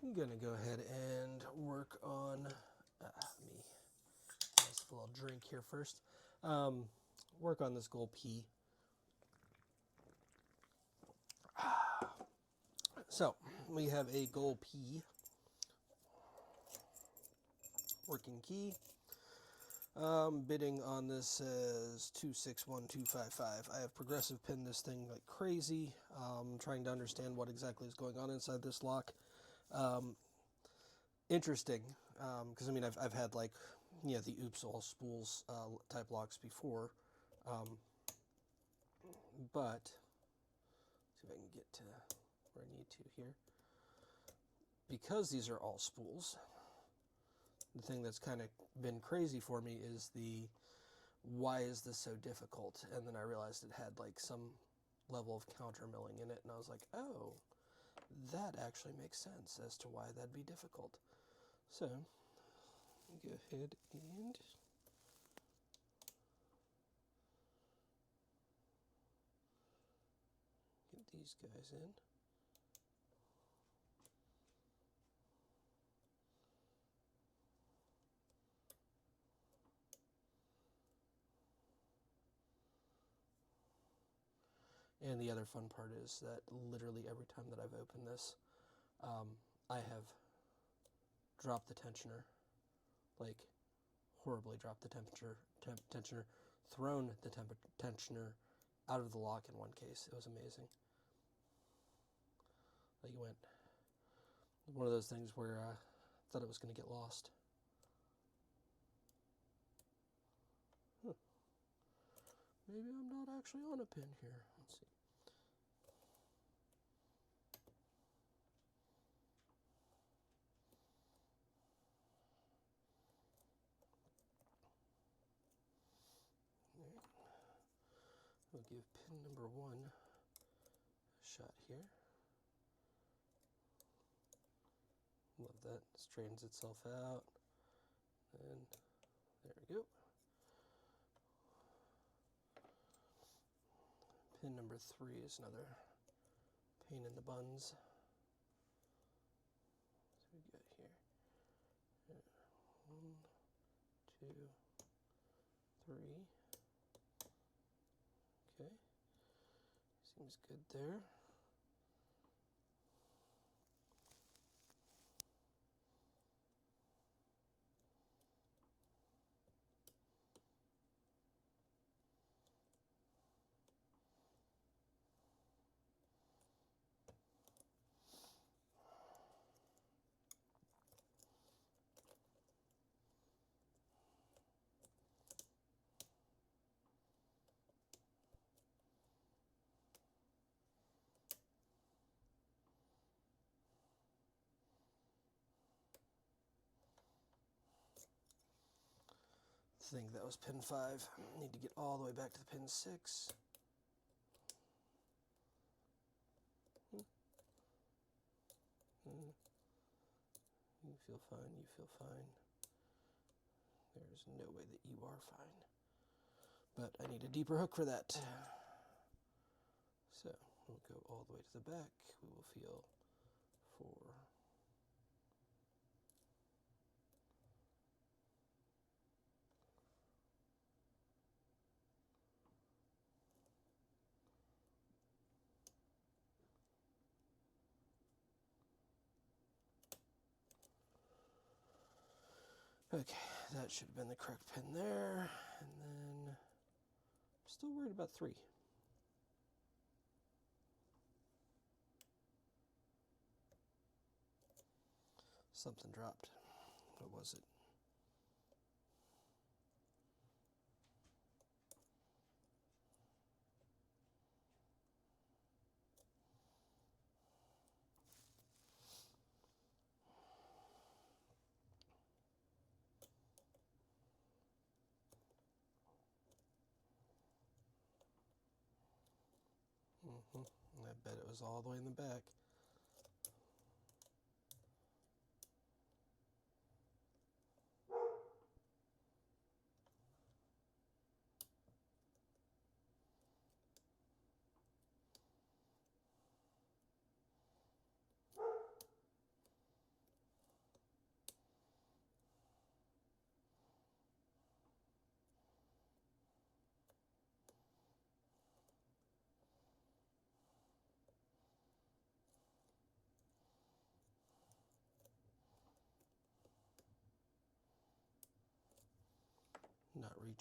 I'm gonna go ahead and work on, me, nice little drink here first. Work on this gold P. So, we have a gold P working key. Bidding on this is 261255. I have progressive pinned this thing like crazy, trying to understand what exactly is going on inside this lock. Interesting, because I mean I've had like the oops all spools type locks before, but see if I can get to where I need to here. Because these are all spools, the thing that's kind of been crazy for me is the why is this so difficult? And then I realized it had like some level of counter milling in it, and I was like, oh, that actually makes sense as to why that'd be difficult. So, go ahead and get these guys in. And the other fun part is that literally every time that I've opened this, I have dropped the tensioner, like horribly dropped the tensioner, thrown the tensioner out of the lock in one case. It was amazing. Like it went one of those things where I thought it was going to get lost. Huh. Maybe I'm not actually on a pin here. Let's see. Right. We'll give pin number 1 a shot here. Love that. Straightens itself out. And there we go. Pin number 3 is another pain in the buns. So we got here. 1, 2, 3. Okay. Seems good there. I think that was pin 5. Need to get all the way back to the pin 6. You feel fine, you feel fine. There's no way that you are fine. But I need a deeper hook for that. So we'll go all the way to the back. We will feel 4. Okay, that should have been the correct pin there. And then I'm still worried about 3. Something dropped. What was it? I bet it was all the way in the back.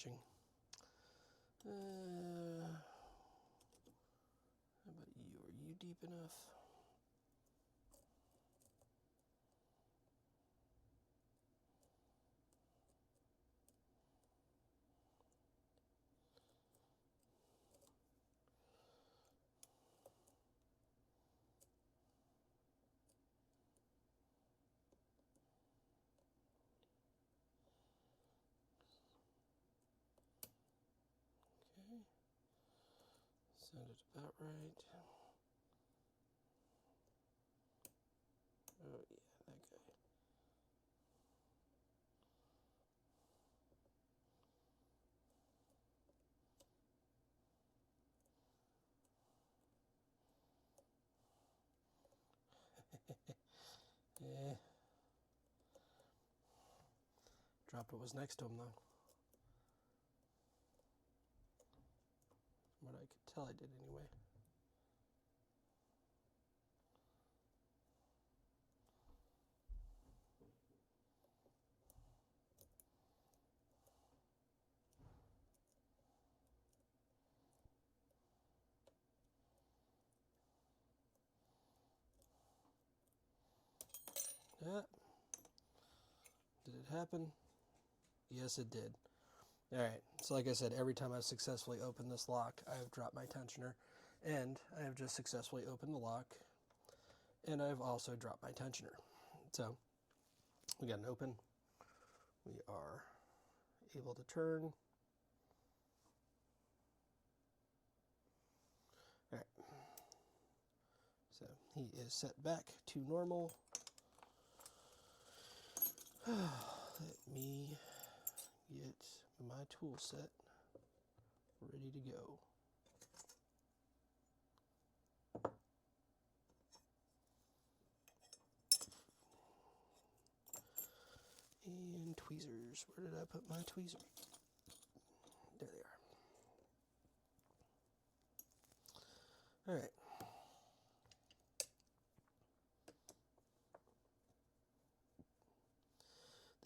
reaching. How about you? Are you deep enough? Okay. Sounded about right. Oh, yeah, that guy. Yeah. Dropped what was next to him, though. From what I could tell, I did anyway. Yeah. Did it happen? Yes, it did. Alright, so like I said, every time I've successfully opened this lock, I have dropped my tensioner, and I have just successfully opened the lock, and I've also dropped my tensioner. So, we got an open. We are able to turn. Alright, so he is set back to normal. Let me get my tool set ready to go. And tweezers. Where did I put my tweezers? There they are. Alright.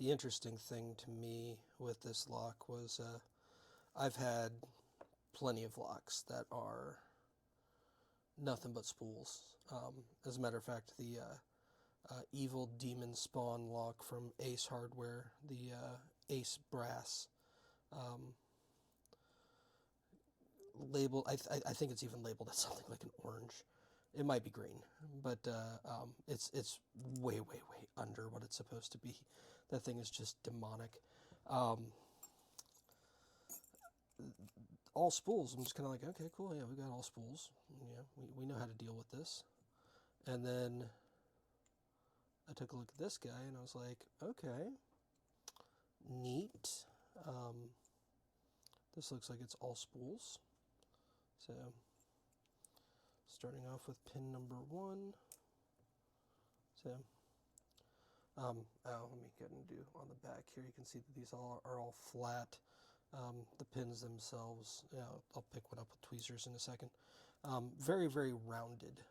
The interesting thing to me with this lock was I've had plenty of locks that are nothing but spools. As a matter of fact, the Evil Demon Spawn lock from Ace Hardware, the Ace Brass, labeled, I think it's even labeled as something like an orange. It might be green, but it's way, way, way under what it's supposed to be. That thing is just demonic. All spools, I'm just kind of like, okay, cool, yeah, we got all spools. Yeah, we know how to deal with this. And then I took a look at this guy, and I was like, okay, neat. This looks like it's all spools. So, starting off with pin number 1. So, let me go and do on the back here. You can see that these are all flat. The pins themselves, I'll pick one up with tweezers in a second. Very, very rounded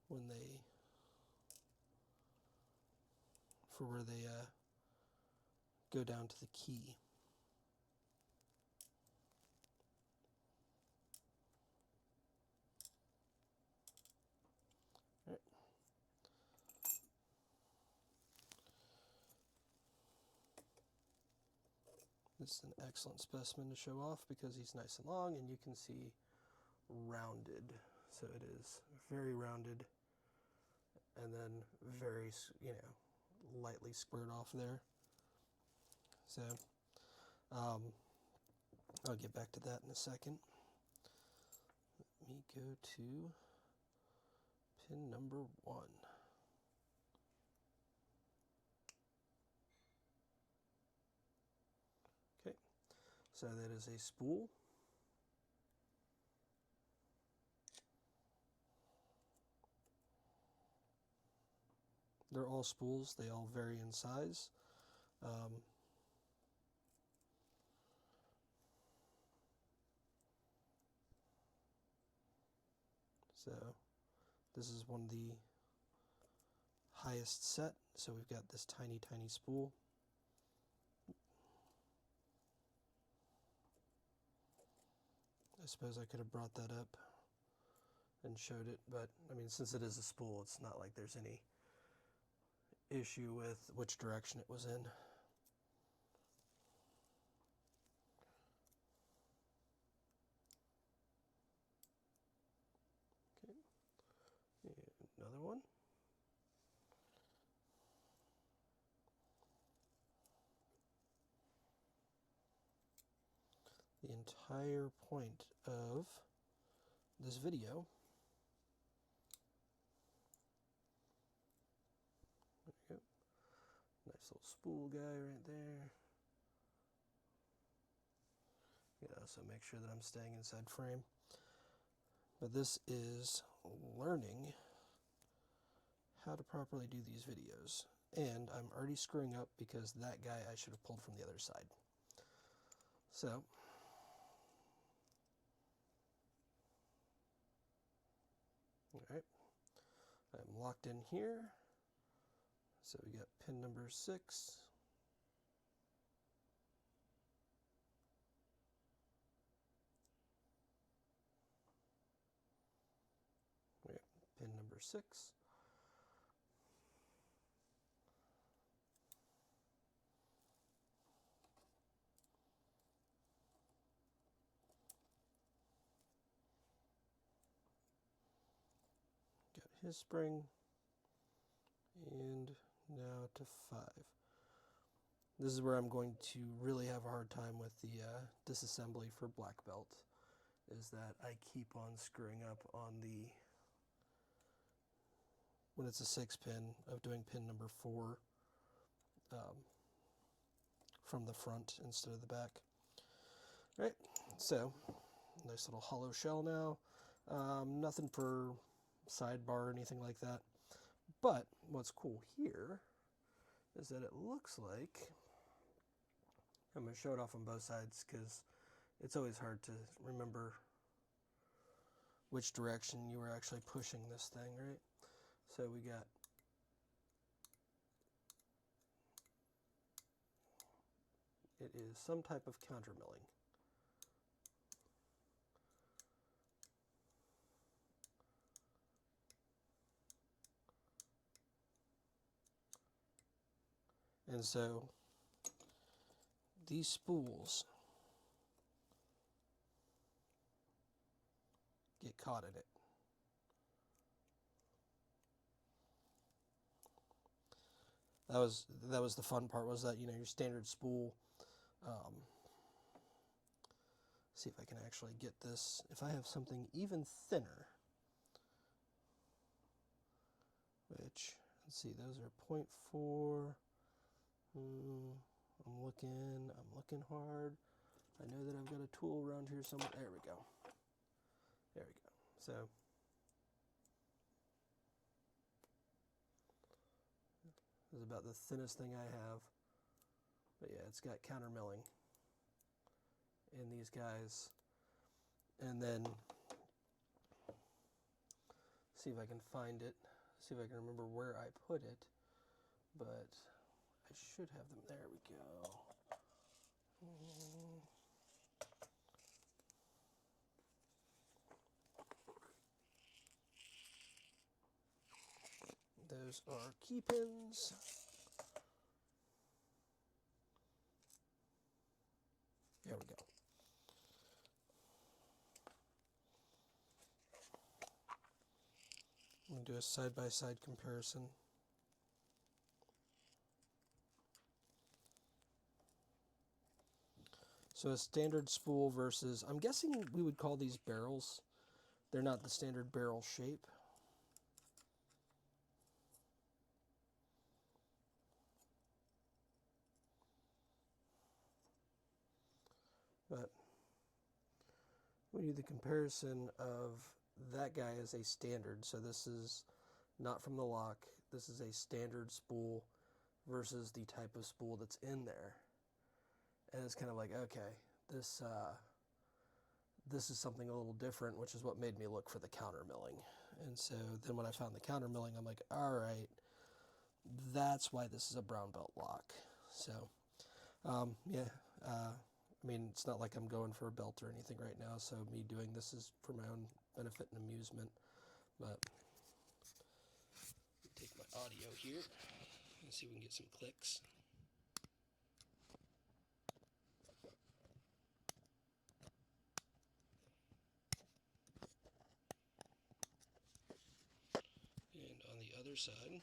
when they, for where they go down to the key. All right. This is an excellent specimen to show off because he's nice and long, and you can see rounded. So it is very rounded, and then very, lightly squared off there. So I'll get back to that in a second. Let me go to pin number 1. Okay, so that is a spool. They're all spools. They all vary in size. So this is one of the highest set. So we've got this tiny, tiny spool. I suppose I could have brought that up and showed it, but I mean, since it is a spool, it's not like there's any issue with which direction it was in. Okay, and another one. The entire point of this video, there we go, nice little spool guy right there. Yeah, so make sure that I'm staying inside frame. But this is learning how to properly do these videos. And I'm already screwing up because that guy I should have pulled from the other side. So, alright, I'm locked in here. So we got pin number 6. We got pin number 6. Got his spring. And now to 5. This is where I'm going to really have a hard time with the disassembly for black belt, is that I keep on screwing up on the, when it's a 6 pin, of doing pin number 4 from the front instead of the back. All right, so nice little hollow shell now. Nothing for sidebar or anything like that. But what's cool here is that it looks like, I'm going to show it off on both sides because it's always hard to remember which direction you were actually pushing this thing, right? So we got it is some type of counter milling. And so these spools get caught in it. That was the fun part, was that, you know, your standard spool. See if I can actually get this. If I have something even thinner, which, let's see, those are 0.4. I'm looking hard. I know that I've got a tool around here somewhere. There we go. There we go. So this is about the thinnest thing I have. But yeah, it's got counter milling in these guys. And then see if I can find it. See if I can remember where I put it. But I should have them. There we go. Those are key pins. There we go. I'm going to do a side-by-side comparison. So a standard spool versus, I'm guessing we would call these barrels. They're not the standard barrel shape. But we do the comparison of that guy as a standard. So this is not from the lock. This is a standard spool versus the type of spool that's in there. And it's kind of like, okay, this is something a little different, which is what made me look for the counter milling. And so then when I found the counter milling, I'm like, all right, that's why this is a brown belt lock. So, yeah, I mean, it's not like I'm going for a belt or anything right now, so me doing this is for my own benefit and amusement. But take my audio here and see if we can get some clicks. And on the other side,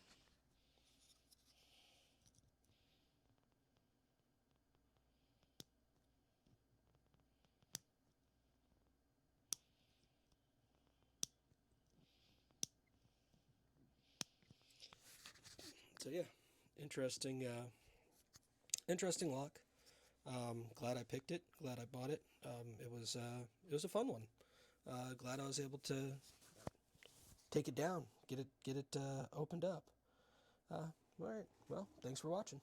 so yeah, interesting, interesting lock. Glad I picked it. Glad I bought it. It was a fun one. Glad I was able to take it down, get it opened up. All right. Well, thanks for watching.